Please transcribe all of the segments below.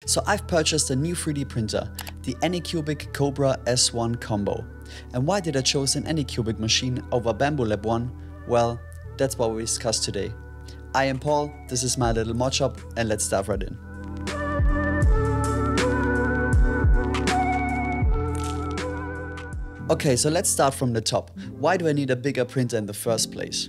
So I've purchased a new 3D printer, the Anycubic Kobra S1 Combo. And why did I choose an Anycubic machine over Bambu Lab one? Well, that's what we discuss today. I am Paul, this is my little mod shop, and let's dive right in. Okay, so let's start from the top. Why do I need a bigger printer in the first place?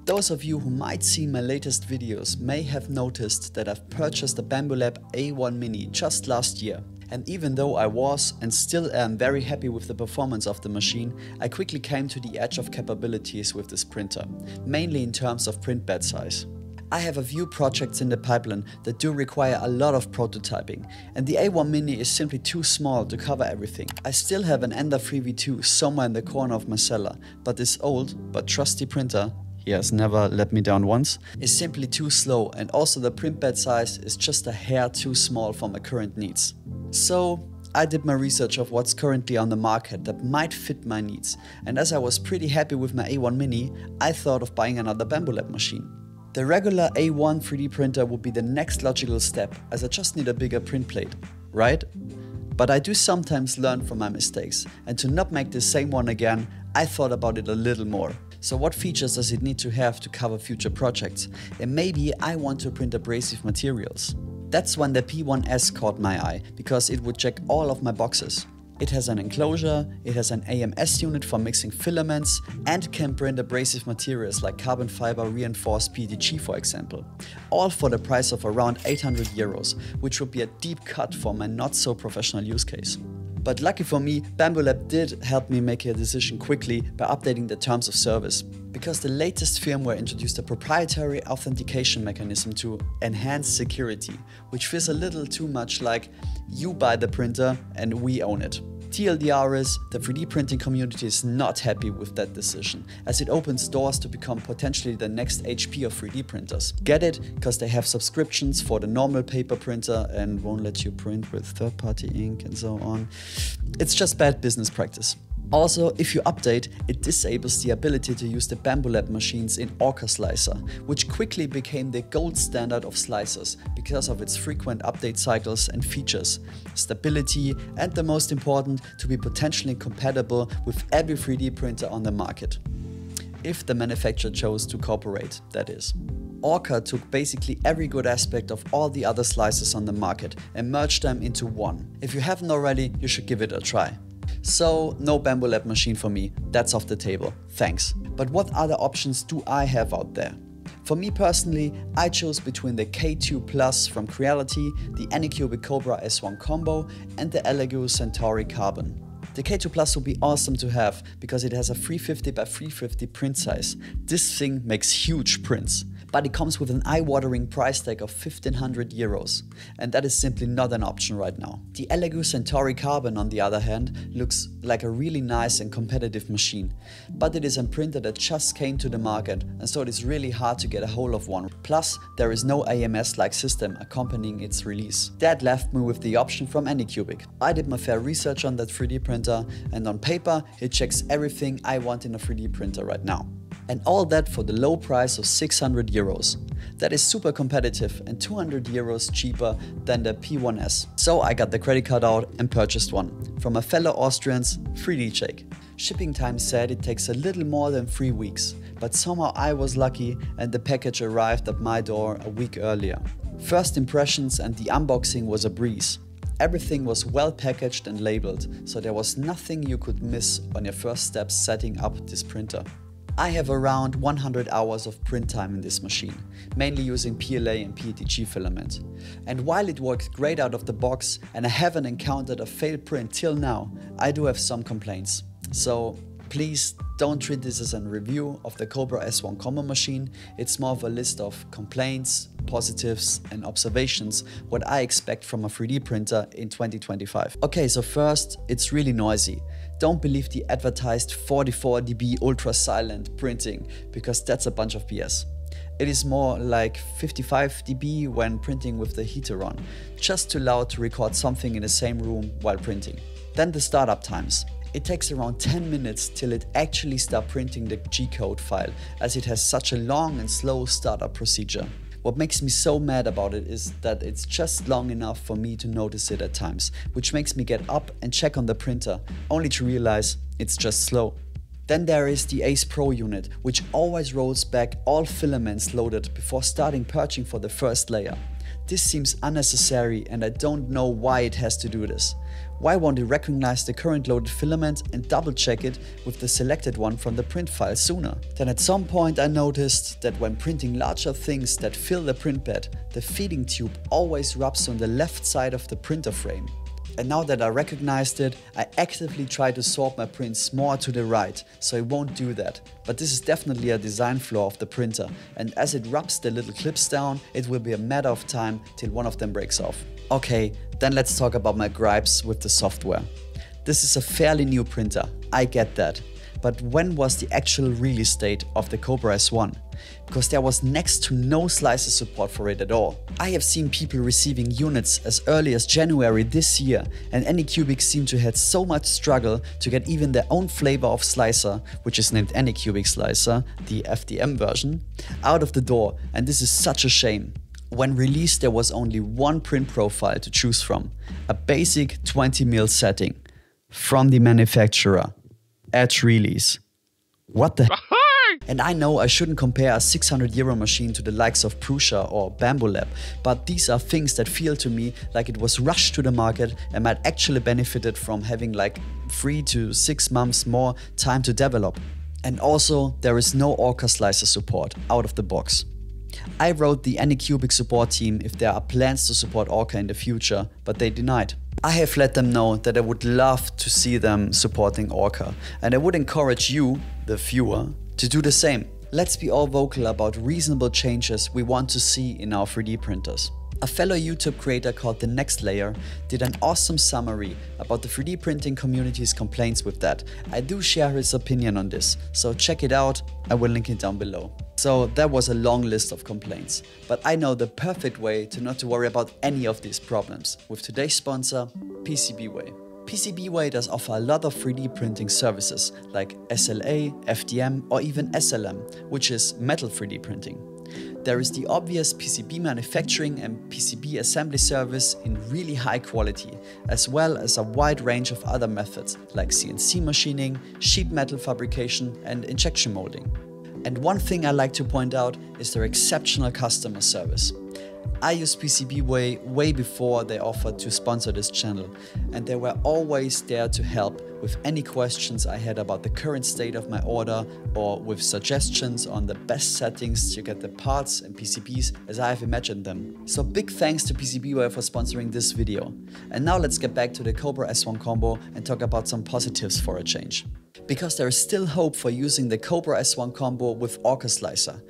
Those of you who might see my latest videos may have noticed that I've purchased a Bambu Lab A1 Mini just last year. And even though I was and still am very happy with the performance of the machine, I quickly came to the edge of capabilities with this printer, mainly in terms of print bed size. I have a few projects in the pipeline that do require a lot of prototyping, and the A1 Mini is simply too small to cover everything. I still have an Ender 3v2 somewhere in the corner of my cellar, but this old but trusty printer, he has never let me down once, is simply too slow, and also the print bed size is just a hair too small for my current needs. So I did my research of what's currently on the market that might fit my needs, and as I was pretty happy with my A1 Mini, I thought of buying another Bambu Lab machine. The regular A1 3D printer would be the next logical step, as I just need a bigger print plate, right? But I do sometimes learn from my mistakes, and to not make the same one again, I thought about it a little more. So what features does it need to have to cover future projects? And maybe I want to print abrasive materials. That's when the P1S caught my eye, because it would check all of my boxes. It has an enclosure, it has an AMS unit for mixing filaments, and can print abrasive materials like carbon fiber reinforced PETG, for example. All for the price of around 800 euros, which would be a deep cut for my not so professional use case. But lucky for me, Bambu Lab did help me make a decision quickly by updating the terms of service. Because the latest firmware introduced a proprietary authentication mechanism to enhance security, which feels a little too much like you buy the printer and we own it. TLDR is, the 3D printing community is not happy with that decision, as it opens doors to become potentially the next HP of 3D printers. Get it? Because they have subscriptions for the normal paper printer and won't let you print with third-party ink and so on. It's just bad business practice. Also, if you update, it disables the ability to use the Bambu Lab machines in Orca Slicer, which quickly became the gold standard of slicers because of its frequent update cycles and features, stability, and the most important, to be potentially compatible with every 3D printer on the market. If the manufacturer chose to cooperate, that is. Orca took basically every good aspect of all the other slicers on the market and merged them into one. If you haven't already, you should give it a try. So, no Bambu Lab machine for me, that's off the table, thanks. But what other options do I have out there? For me personally, I chose between the K2 Plus from Creality, the Anycubic Kobra S1 Combo, and the Elegoo Centauri Carbon. The K2 Plus will be awesome to have because it has a 350 by 350 print size. This thing makes huge prints. But it comes with an eye-watering price tag of 1500 euros, and that is simply not an option right now. The Elegoo Centauri Carbon, on the other hand, looks like a really nice and competitive machine, but it is a printer that just came to the market, and so it is really hard to get a hold of one. Plus, there is no AMS-like system accompanying its release. That left me with the option from Anycubic. I did my fair research on that 3D printer, and on paper, it checks everything I want in a 3D printer right now. And all that for the low price of 600 euros. That is super competitive and 200 euros cheaper than the P1S. So I got the credit card out and purchased one. From a fellow Austrian's 3D check. Shipping time said it takes a little more than 3 weeks, but somehow I was lucky and the package arrived at my door a week earlier. First impressions and the unboxing was a breeze. Everything was well packaged and labeled, so there was nothing you could miss on your first steps setting up this printer. I have around 100 hours of print time in this machine, mainly using PLA and PETG filament. And while it works great out of the box and I haven't encountered a failed print till now, I do have some complaints. So please don't treat this as a review of the Kobra S1 Combo machine, it's more of a list of complaints, positives and observations, what I expect from a 3D printer in 2025. Okay, so first, it's really noisy. Don't believe the advertised 44 dB ultra silent printing, because that's a bunch of BS. It is more like 55 dB when printing with the heater on, just too loud to record something in the same room while printing. Then the startup times. It takes around 10 minutes till it actually starts printing the G-code file, as it has such a long and slow startup procedure. What makes me so mad about it is that it's just long enough for me to notice it at times, which makes me get up and check on the printer, only to realize it's just slow. Then there is the Ace Pro unit, which always rolls back all filaments loaded before starting purging for the first layer. This seems unnecessary and I don't know why it has to do this. Why won't it recognize the current loaded filament and double check it with the selected one from the print file sooner? Then at some point I noticed that when printing larger things that fill the print bed, the feeding tube always rubs on the left side of the printer frame. And now that I recognized it, I actively try to sort my prints more to the right, so it won't do that. But this is definitely a design flaw of the printer, and as it rubs the little clips down, it will be a matter of time till one of them breaks off. Okay, then let's talk about my gripes with the software. This is a fairly new printer, I get that. But when was the actual release date of the Kobra S1? Because there was next to no slicer support for it at all. I have seen people receiving units as early as January this year, and Anycubic seemed to had so much struggle to get even their own flavor of slicer, which is named Anycubic Slicer, the FDM version, out of the door, and this is such a shame. When released there was only one print profile to choose from, a basic 20mm setting, from the manufacturer. At release. What the heck? And I know I shouldn't compare a €600 machine to the likes of Prusa or Bambu Lab, but these are things that feel to me like it was rushed to the market and might actually benefited from having like 3 to 6 months more time to develop. And also there is no Orca slicer support out of the box. I wrote the Anycubic support team if there are plans to support Orca in the future, but they denied. I have let them know that I would love to see them supporting Orca, and I would encourage you, the viewer, to do the same. Let's be all vocal about reasonable changes we want to see in our 3D printers. A fellow YouTube creator called The Next Layer did an awesome summary about the 3D printing community's complaints with that. I do share his opinion on this, so check it out, I will link it down below. So that was a long list of complaints, but I know the perfect way to not to worry about any of these problems with today's sponsor, PCBWay. PCBWay does offer a lot of 3D printing services like SLA, FDM or even SLM, which is metal 3D printing. There is the obvious PCB manufacturing and PCB assembly service in really high quality, as well as a wide range of other methods like CNC machining, sheet metal fabrication and injection molding. And one thing I like to point out is their exceptional customer service. I used PCBWay way before they offered to sponsor this channel, and they were always there to help with any questions I had about the current state of my order or with suggestions on the best settings to get the parts and PCBs as I have imagined them. So big thanks to PCBWay for sponsoring this video. And now let's get back to the Kobra S1 Combo and talk about some positives for a change. Because there is still hope for using the Kobra S1 Combo with Orca Slicer,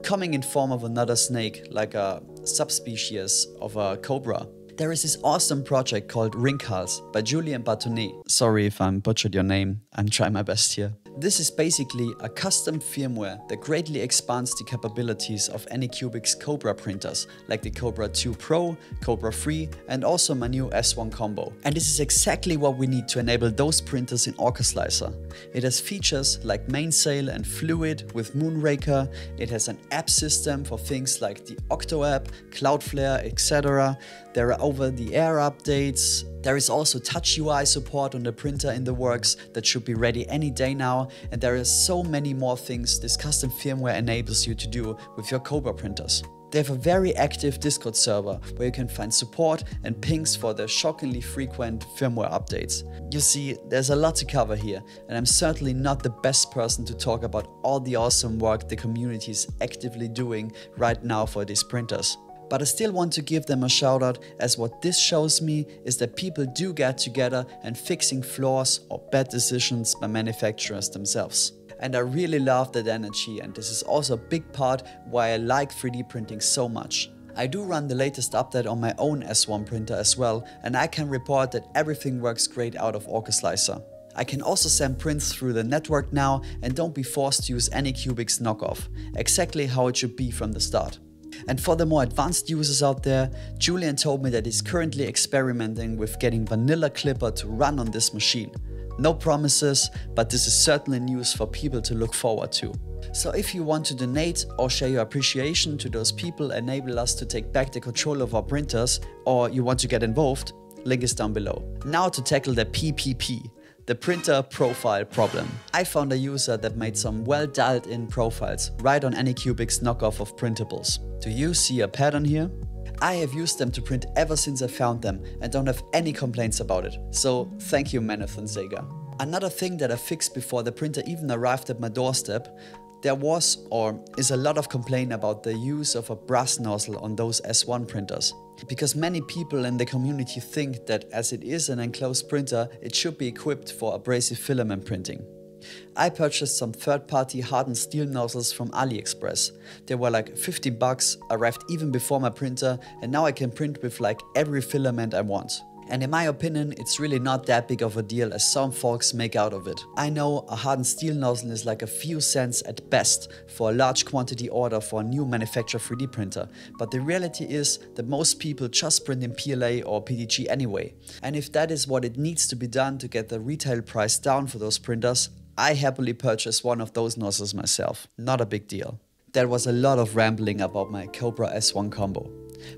coming in form of another snake, like a subspecies of a cobra. There is this awesome project called Rinkhals by Julien Batonnet. Sorry if I butchered your name, I'm trying my best here. This is basically a custom firmware that greatly expands the capabilities of Anycubic's Kobra printers, like the Kobra 2 Pro, Kobra 3 and also my new S1 Combo. And this is exactly what we need to enable those printers in Orca Slicer. It has features like mainsail and fluid with Moonraker, it has an app system for things like the Octo app, Cloudflare, etc. There are over-the-air updates. There is also touch UI support on the printer in the works that should be ready any day now, and there are so many more things this custom firmware enables you to do with your Kobra printers. They have a very active Discord server where you can find support and pings for the shockingly frequent firmware updates. You see, there's a lot to cover here, and I'm certainly not the best person to talk about all the awesome work the community is actively doing right now for these printers. But I still want to give them a shout out, as what this shows me is that people do get together and fixing flaws or bad decisions by manufacturers themselves. And I really love that energy, and this is also a big part why I like 3D printing so much. I do run the latest update on my own S1 printer as well, and I can report that everything works great out of Orca Slicer. I can also send prints through the network now and don't be forced to use Anycubic's knockoff, exactly how it should be from the start. And for the more advanced users out there, Julien told me that he's currently experimenting with getting Vanilla Clipper to run on this machine. No promises, but this is certainly news for people to look forward to. So if you want to donate or share your appreciation to those people enable us to take back the control of our printers, or you want to get involved, link is down below. Now to tackle the PPP, the printer profile problem. I found a user that made some well dialed in profiles right on Anycubic's knockoff of printables. Do you see a pattern here? I have used them to print ever since I found them and don't have any complaints about it. So thank you, Maneth and Sega. Another thing that I fixed before the printer even arrived at my doorstep, there was or is a lot of complaint about the use of a brass nozzle on those S1 printers. Because many people in the community think that as it is an enclosed printer, it should be equipped for abrasive filament printing. I purchased some third-party hardened steel nozzles from AliExpress. They were like 50 bucks, arrived even before my printer, and now I can print with like every filament I want. And in my opinion, it's really not that big of a deal as some folks make out of it. I know a hardened steel nozzle is like a few cents at best for a large quantity order for a new manufacturer 3D printer, but the reality is that most people just print in PLA or PETG anyway. And if that is what it needs to be done to get the retail price down for those printers, I happily purchased one of those nozzles myself. Not a big deal. There was a lot of rambling about my Kobra S1 Combo.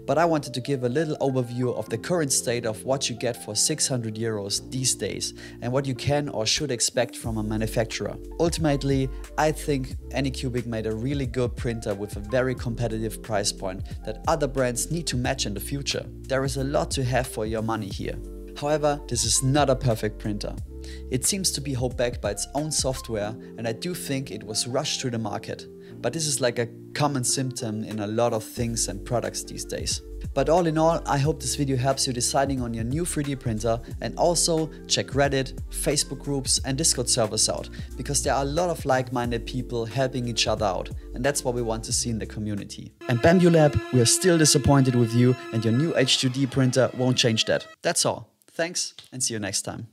But I wanted to give a little overview of the current state of what you get for 600 euros these days and what you can or should expect from a manufacturer. Ultimately, I think Anycubic made a really good printer with a very competitive price point that other brands need to match in the future. There is a lot to have for your money here. However, this is not a perfect printer. It seems to be held back by its own software, and I do think it was rushed to the market. But this is like a common symptom in a lot of things and products these days. But all in all, I hope this video helps you deciding on your new 3D printer, and also check Reddit, Facebook groups and Discord servers out, because there are a lot of like-minded people helping each other out, and that's what we want to see in the community. And Bambu Lab, we are still disappointed with you, and your new H2D printer won't change that. That's all. Thanks and see you next time.